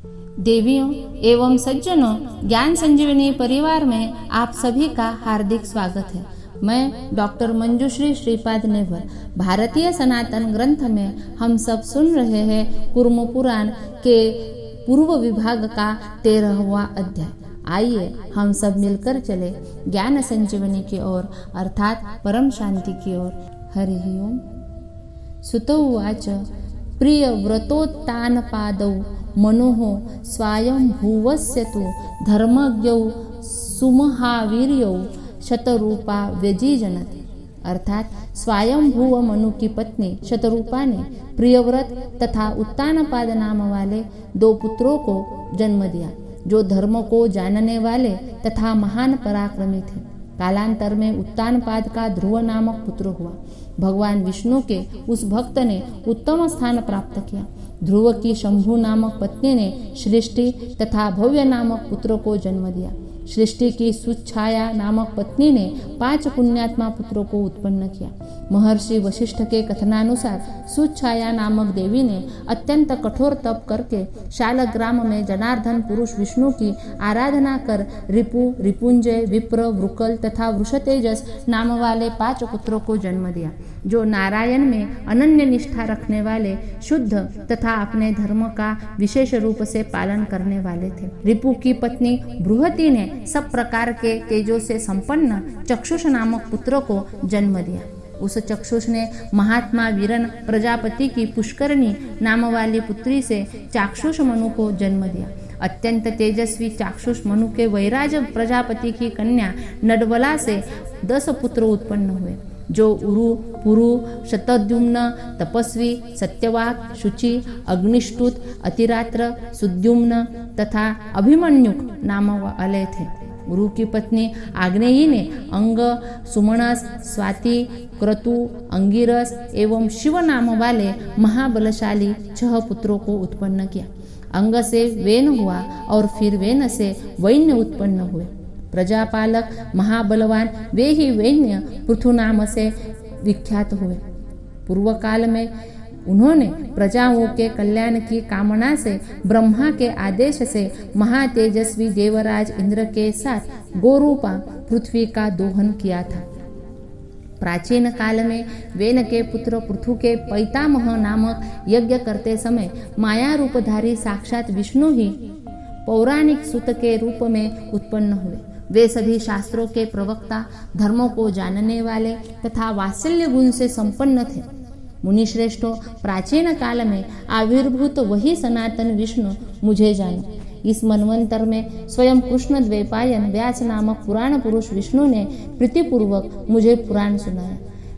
देवियों एवं सज्जनों, ज्ञान संजीवनी परिवार में आप सभी का हार्दिक स्वागत है। मैं डॉक्टर मंजुश्री श्रीपाद नेवर। भारतीय सनातन ग्रंथ में हम सब सुन रहे हैं कुर्म पुराण के पूर्व विभाग का 13वां अध्याय। आइए हम सब मिलकर चले ज्ञान संजीवनी की ओर, अर्थात परम शांति की ओर। हरि ओम। सुतोवाच प्रिय व्रतोत्तानपादौ मनोः स्वायंभुवस्य तु धर्मज्ञौ सुमहावीर्यौ शतरूपा व्यजीजनत। अर्थात स्वयंभुव मनु की पत्नी शतरूपा ने प्रियव्रत तथा उत्तानपाद नाम वाले 2 पुत्रों को जन्म दिया, जो धर्म को जानने वाले तथा महान पराक्रमी थे। कालांतर में उत्तानपाद का ध्रुव नामक पुत्र हुआ। भगवान विष्णु के उस भक्त ने उत्तम स्थान प्राप्त किया। ध्रुव की शंभु नामक पत्नी ने सृष्टि तथा भव्य नामक पुत्र को जन्म दिया। सृष्टि की सुच्छाया नामक पत्नी ने 5 पुण्यात्मा पुत्रों को उत्पन्न किया। महर्षि वशिष्ठ के कथनानुसार सुच्छाया नामक देवी ने अत्यंत कठोर तप करके शालग्राम में जनार्दन पुरुष विष्णु की आराधना कर रिपु, रिपुंजय, विप्र, वृकल तथा वृषतेजस नाम वाले 5 पुत्रों को जन्म दिया, जो नारायण में अनन्य निष्ठा रखने वाले, शुद्ध तथा अपने धर्म का विशेष रूप से पालन करने वाले थे। रिपु की पत्नी बृहति ने सब प्रकार के तेजों से संपन्न चक्षुष नामक पुत्र को जन्म दिया। उस चक्षुष ने महात्मा वीरन प्रजापति की पुष्करणी नाम वाली पुत्री से चाक्षुष मनु को जन्म दिया। अत्यंत तेजस्वी चाक्षुष मनु के वैराज प्रजापति की कन्या नडवला से 10 पुत्र उत्पन्न हुए, जो उरु, पुरु, शतद्युम्न, तपस्वी, सत्यवाक, शुचि, अग्निष्टुत, अतिरात्र, सुद्युम्न तथा अभिमन्युक नाम वाले थे। उरु की पत्नी आग्नेयी ने अंग, सुमनस, स्वाति, क्रतु, अंगिरस एवं शिव नाम वाले महाबलशाली 6 पुत्रों को उत्पन्न किया। अंग से वेन हुआ और फिर वेन से वैन्य उत्पन्न हुए। प्रजापालक महाबलवान वे ही वैन्य पृथु नाम से विख्यात हुए। पूर्व काल में उन्होंने प्रजाओं के कल्याण की कामना से ब्रह्मा के आदेश से महातेजस्वी देवराज इंद्र के साथ गोरूपा पृथ्वी का दोहन किया था। प्राचीन काल में वेन के पुत्र पृथु के पैतामह नामक यज्ञ करते समय माया रूपधारी साक्षात विष्णु ही पौराणिक सुत के रूप में उत्पन्न हुए। वे सभी शास्त्रों के प्रवक्ता, धर्मों को जानने वाले तथा वात्सल्य गुण से संपन्न थे। मुनिश्रेष्ठों, प्राचीन काल में आविर्भूत वही सनातन विष्णु मुझे जानो। इस मनवंतर में स्वयं कृष्ण द्वैपायन व्यास नामक पुराण पुरुष विष्णु ने प्रीतिपूर्वक मुझे पुराण सुनाया।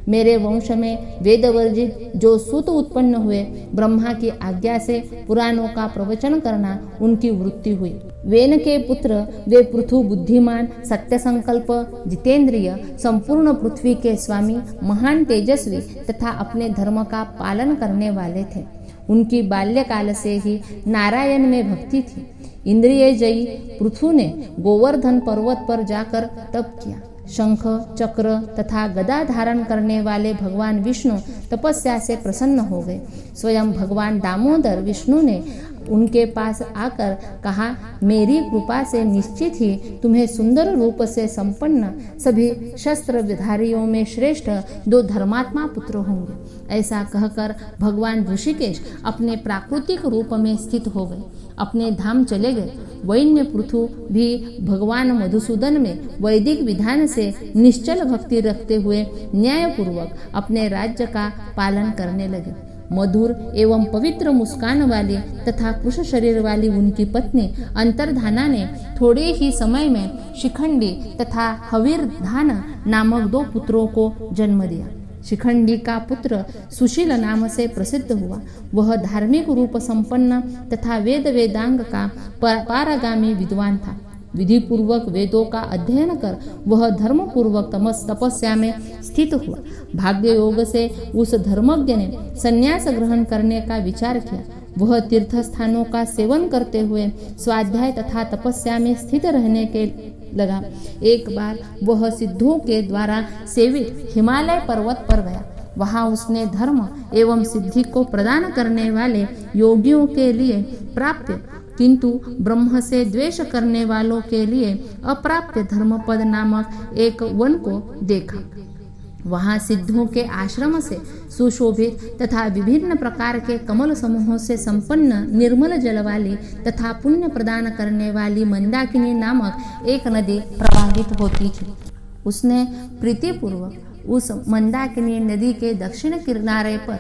मेरे वंश में वेदवर्जित जो सूत उत्पन्न हुए, ब्रह्मा की आज्ञा से पुराणों का प्रवचन करना उनकी वृत्ति हुई। वेन के पुत्र वे पृथु बुद्धिमान, सत्य संकल्प, जितेंद्रिय, संपूर्ण पृथ्वी के स्वामी, महान तेजस्वी तथा अपने धर्म का पालन करने वाले थे। उनकी बाल्यकाल से ही नारायण में भक्ति थी। इंद्रिय जयी पृथु ने गोवर्धन पर्वत पर जाकर तप किया। शंख, चक्र तथा गदा धारण करने वाले भगवान विष्णु तपस्या से प्रसन्न हो गए। स्वयं भगवान दामोदर विष्णु ने उनके पास आकर कहा, मेरी कृपा से निश्चित ही तुम्हें सुंदर रूप से संपन्न सभी शस्त्र विधारियों में श्रेष्ठ 2 धर्मात्मा पुत्र होंगे। ऐसा कहकर भगवान ऋषिकेश अपने प्राकृतिक रूप में स्थित हो गए, अपने धाम चले गए। वैन्य पृथु भी भगवान मधुसूदन में वैदिक विधान से निश्चल भक्ति रखते हुए न्यायपूर्वक अपने राज्य का पालन करने लगे। मधुर एवं पवित्र मुस्कान वाली तथा कुश शरीर वाली उनकी पत्नी अंतर्धाना ने थोड़े ही समय में शिखंडी तथा हवीरधान नामक 2 पुत्रों को जन्म दिया। शिखंडी का पुत्र सुशील नाम से प्रसिद्ध हुआ। वह धार्मिक रूप संपन्न तथा वेद वेदांग का पारगामी विद्वान था। विधि पूर्वक वेदों का अध्ययन कर वह धर्म पूर्वक तपस्या में स्थित हुआ। भाग्य योग से उस धर्मज्ञ ने संन्यास ग्रहण करने का विचार किया। वह तीर्थ स्थानों का सेवन करते हुए स्वाध्याय तथा तपस्या में स्थित रहने के लगा। एक बार वह सिद्धों के द्वारा सेवित हिमालय पर्वत पर गया। वहाँ उसने धर्म एवं सिद्धि को प्रदान करने वाले योगियों के लिए प्राप्त किंतु ब्रह्म से द्वेष करने वालों के लिए अप्राप्य धर्मपद नामक एक वन को देखा। वहाँ सिद्धों के आश्रम से सुशोभित तथा विभिन्न प्रकार के कमल समूहों से संपन्न निर्मल जल वाली तथा पुण्य प्रदान करने वाली मंदाकिनी नामक एक नदी प्रवाहित होती थी। उसने प्रीतिपूर्वक उस मंदाकिनी नदी के दक्षिण किनारे पर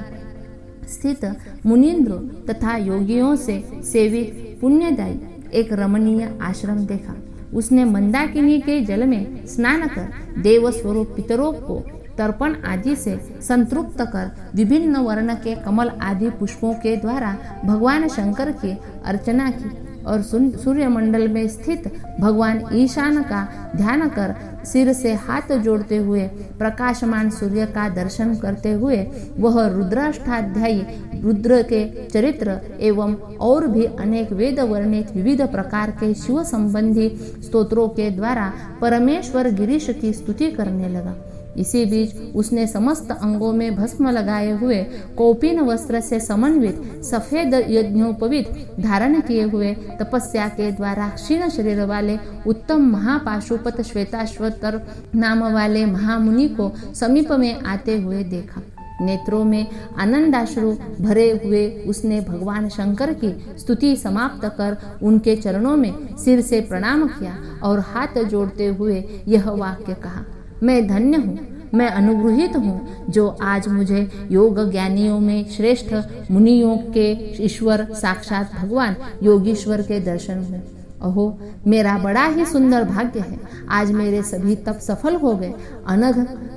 स्थित मुनीन्द्रों तथा योगियों से सेवित पुण्यदायी एक रमणीय आश्रम देखा। उसने मंदाकिनी के जल में स्नान कर देव स्वरूप पितरों को तर्पण आदि से संतृप्त कर विभिन्न वर्ण के कमल आदि पुष्पों के द्वारा भगवान शंकर की अर्चना की और सूर्यमंडल में स्थित भगवान ईशान का ध्यान कर सिर से हाथ जोड़ते हुए प्रकाशमान सूर्य का दर्शन करते हुए वह रुद्राष्टाध्यायी रुद्र के चरित्र एवं और भी अनेक वेद वर्णित विविध प्रकार के शिव संबंधी स्तोत्रों के द्वारा परमेश्वर गिरीश की स्तुति करने लगा। इसी बीच उसने समस्त अंगों में भस्म लगाए हुए कौपीन वस्त्र से समन्वित सफेद यज्ञोपवीत धारण किए हुए तपस्या के द्वारा क्षीण शरीर वाले उत्तम महापाशुपत श्वेताश्वतर नाम वाले महामुनि को समीप में आते हुए देखा। नेत्रों में आनंदाश्रु भरे हुए उसने भगवान शंकर की स्तुति समाप्त कर उनके चरणों में सिर से प्रणाम किया और हाथ जोड़ते हुए यह वाक्य कहा, मैं धन्य हूँ, मैं अनुग्रहित हूँ जो आज मुझे योग ज्ञानियों में श्रेष्ठ मुनियों के ईश्वर साक्षात भगवान योगीश्वर के दर्शन हुए। अहो, मेरा बड़ा ही सुंदर भाग्य है, आज मेरे सभी तप सफल हो गए। अनघ,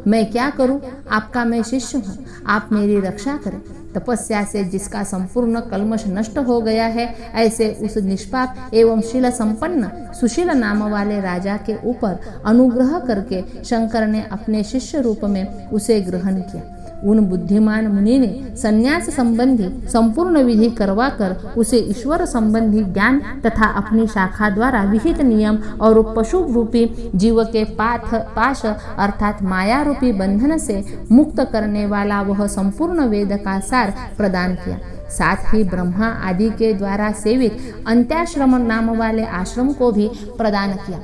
मैं क्या करूं? आपका मैं शिष्य हूँ, आप मेरी रक्षा करें। तपस्या से जिसका संपूर्ण कल्मश नष्ट हो गया है, ऐसे उस निष्पाप एवं शील संपन्न सुशील नाम वाले राजा के ऊपर अनुग्रह करके शंकर ने अपने शिष्य रूप में उसे ग्रहण किया। उन बुद्धिमान मुनि ने संन्यास संबंधी संपूर्ण विधि करवाकर उसे ईश्वर संबंधी ज्ञान तथा अपनी शाखा द्वारा विहित नियम और पशु रूपी जीव के पाश अर्थात माया रूपी बंधन से मुक्त करने वाला वह संपूर्ण वेद का सार प्रदान किया। साथ ही ब्रह्मा आदि के द्वारा सेवित अंत्याश्रम नाम वाले आश्रम को भी प्रदान किया।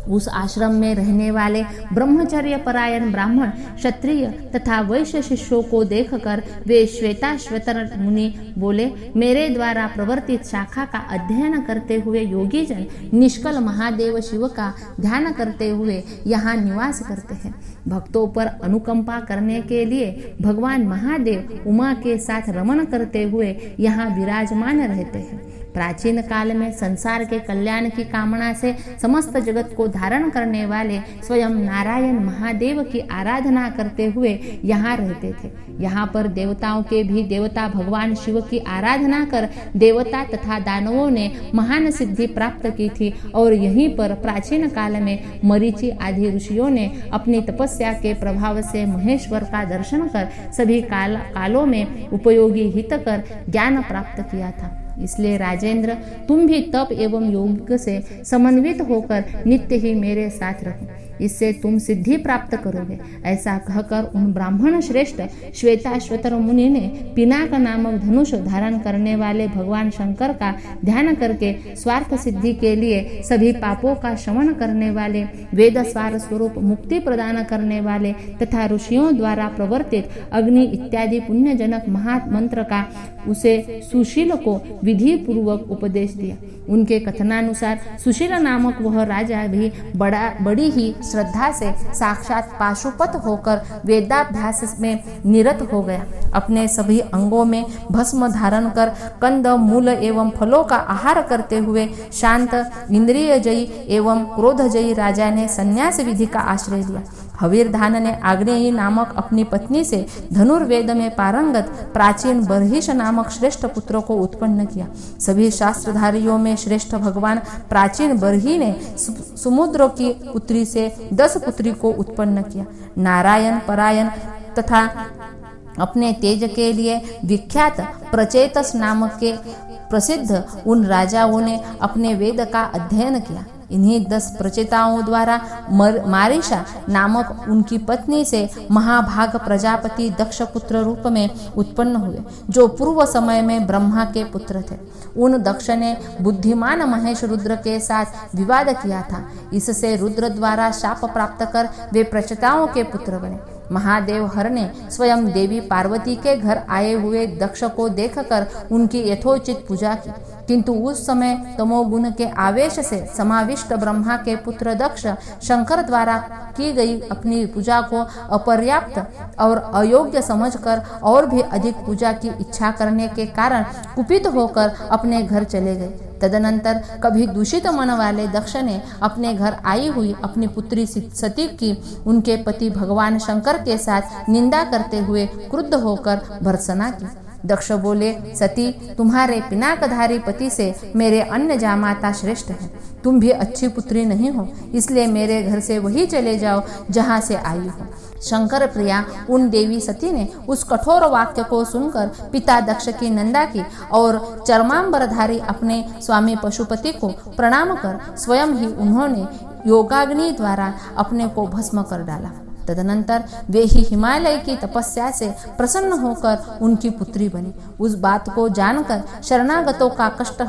उस आश्रम में रहने वाले ब्रह्मचर्य परायण ब्राह्मण क्षत्रिय तथा वैश्य शिष्यों को देखकर वे श्वेताश्वतर मुनि बोले, मेरे द्वारा प्रवर्तित शाखा का अध्ययन करते हुए योगी जन निष्कल महादेव शिव का ध्यान करते हुए यहाँ निवास करते हैं। भक्तों पर अनुकंपा करने के लिए भगवान महादेव उमा के साथ रमण करते हुए यहाँ विराजमान रहते हैं। प्राचीन काल में संसार के कल्याण की कामना से समस्त जगत को धारण करने वाले स्वयं नारायण महादेव की आराधना करते हुए यहाँ रहते थे। यहाँ पर देवताओं के भी देवता भगवान शिव की आराधना कर देवता तथा दानवों ने महान सिद्धि प्राप्त की थी और यहीं पर प्राचीन काल में मरीचि आदि ऋषियों ने अपनी तपस्या के प्रभाव से महेश्वर का दर्शन कर सभी कालों में उपयोगी हित कर ज्ञान प्राप्त किया था। इसलिए राजेंद्र, तुम भी तप एवं योग से समन्वित होकर नित्य ही मेरे साथ रहो, इससे तुम सिद्धि प्राप्त करोगे। ऐसा कहकर उन ब्राह्मण श्रेष्ठ श्वेताश्वतर मुनि ने पिनाक नामक धनुष धारण करने वाले भगवान शंकर का ध्यान करके स्वार्थ सिद्धि के लिए सभी पापों का शमन करने वाले वेद सार स्वरूप मुक्ति प्रदान करने वाले तथा ऋषियों द्वारा प्रवर्तित अग्नि इत्यादि पुण्यजनक महामंत्र का उसे सुशील को विधि पूर्वक उपदेश दिया। उनके कथनानुसार सुशील नामक वह राजा भी बड़ी ही श्रद्धा से साक्षात पाशुपत होकर वेदाभ्यास में निरत हो गया। अपने सभी अंगों में भस्म धारण कर कंद मूल एवं फलों का आहार करते हुए शांत इंद्रिय जयी एवं क्रोध जयी राजा ने संन्यास विधि का आश्रय लिया। हवीरधान ने आग्नेयी नामक अपनी पत्नी से धनुर्वेद में पारंगत प्राचीन बर्हिष नामक श्रेष्ठ पुत्र को उत्पन्न किया। सभी शास्त्रधारियों में श्रेष्ठ भगवान प्राचीन बर्ही ने समुद्र की पुत्री से 10 पुत्री को उत्पन्न किया। नारायण परायण तथा अपने तेज के लिए विख्यात प्रचेतस नामक के प्रसिद्ध उन राजाओं ने अपने वेद का अध्ययन किया। इन्हीं 10 प्रचेताओं द्वारा मारीशा नामक उनकी पत्नी से महाभाग प्रजापति दक्ष पुत्र रूप में उत्पन्न हुए, जो पूर्व समय में ब्रह्मा के पुत्र थे। उन दक्ष ने बुद्धिमान महेश रुद्र के साथ विवाद किया था। इससे रुद्र द्वारा शाप प्राप्त कर वे प्रचेताओं के पुत्र बने। महादेव हर ने स्वयं देवी पार्वती के घर आए हुए दक्ष को देखकर उनकी यथोचित पूजा की, किंतु उस समय तमोगुण के आवेश से समाविष्ट ब्रह्मा के पुत्र दक्ष शंकर द्वारा की गई अपनी पूजा को अपर्याप्त और अयोग्य समझकर और भी अधिक पूजा की इच्छा करने के कारण कुपित होकर अपने घर चले गए। तदनंतर कभी दूषित मन वाले दक्ष ने अपने घर आई हुई अपनी पुत्री सती की उनके पति भगवान शंकर के साथ निंदा करते हुए क्रुद्ध होकर भर्त्सना की। दक्ष बोले, सती, तुम्हारे पिनाकधारी पति से मेरे अन्य जामाता श्रेष्ठ है। तुम भी अच्छी पुत्री नहीं हो, इसलिए मेरे घर से वही चले जाओ जहाँ से आई हो। शंकर प्रिया उन देवी सती ने उस कठोर वाक्य को सुनकर पिता दक्ष की निंदा की और चर्मांबरधारी अपने स्वामी पशुपति को प्रणाम कर स्वयं ही उन्होंने योगाग्नि द्वारा अपने को भस्म कर डाला। तदनंतर वे ही हिमालय की तपस्या से प्रसन्न होकर उनकी पुत्री बनी। उस बात को जानकर शरणागतों का कष्ट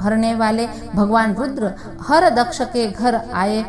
हरने वाले भगवान रुद्र हर दक्ष के घर आए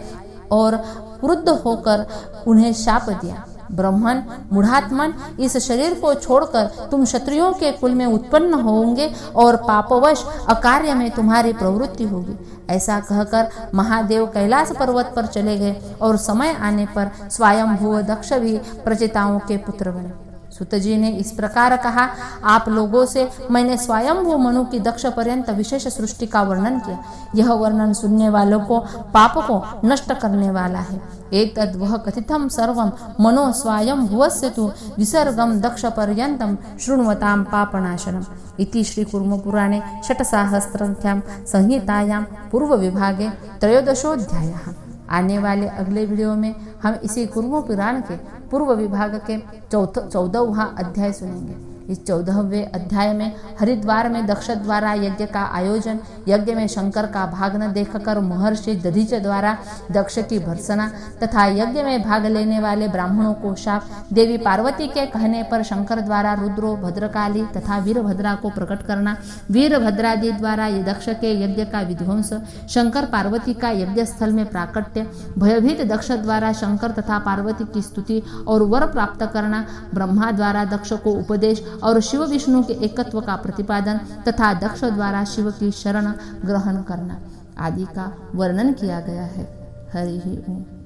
और क्रुद्ध होकर उन्हें शाप दिया। ब्रह्मन, मूढ़ात्मन, इस शरीर को छोड़कर तुम क्षत्रियों के कुल में उत्पन्न होंगे और पापवश अकार्य में तुम्हारी प्रवृत्ति होगी। ऐसा कहकर महादेव कैलाश पर्वत पर चले गए और समय आने पर स्वयंभुव दक्ष भी प्रचेताओं के पुत्र बने। सुत जी ने इस प्रकार कहा, आप लोगों से मैंने स्वयंभू मनु की दक्ष पर्यंत विशेष सृष्टि का वर्णन किया। यह वर्णन सुनने वालों को पाप को नष्ट करने वाला है। एतद् वह कथितम सर्वम मनो स्वयंभुवस्य तु विसर्गम दक्ष पर्यंतम शृण्वताम पापनाशनम इति श्री कूर्मपुराणे षट्सहस्राख्यां संहितायां पूर्व विभागे 13 आने वाले अगले वीडियो में हम इसी कूर्म पुराण के पूर्व विभाग के 14वां अध्याय सुनेंगे। इस 14वें अध्याय में हरिद्वार में दक्ष द्वारा यज्ञ का आयोजन, यज्ञ में शंकर का भाग न देखकर महर्षि दधीच द्वारा दक्ष की भर्त्सना तथा यज्ञ में भाग लेने वाले ब्राह्मणों को शाप, देवी पार्वती के कहने पर शंकर द्वारा रुद्रो, भद्रकाली तथा वीरभद्रा को प्रकट करना, वीरभद्रादि द्वारा दक्ष के यज्ञ का विध्वंस, शंकर पार्वती का यज्ञ स्थल में प्राकट्य, भयभीत दक्ष द्वारा शंकर तथा पार्वती की स्तुति और वर प्राप्त करना, ब्रह्मा द्वारा दक्ष को उपदेश और शिव विष्णु के एकत्व का प्रतिपादन तथा दक्ष द्वारा शिव की शरण ग्रहण करना आदि का वर्णन किया गया है। हरि ओम।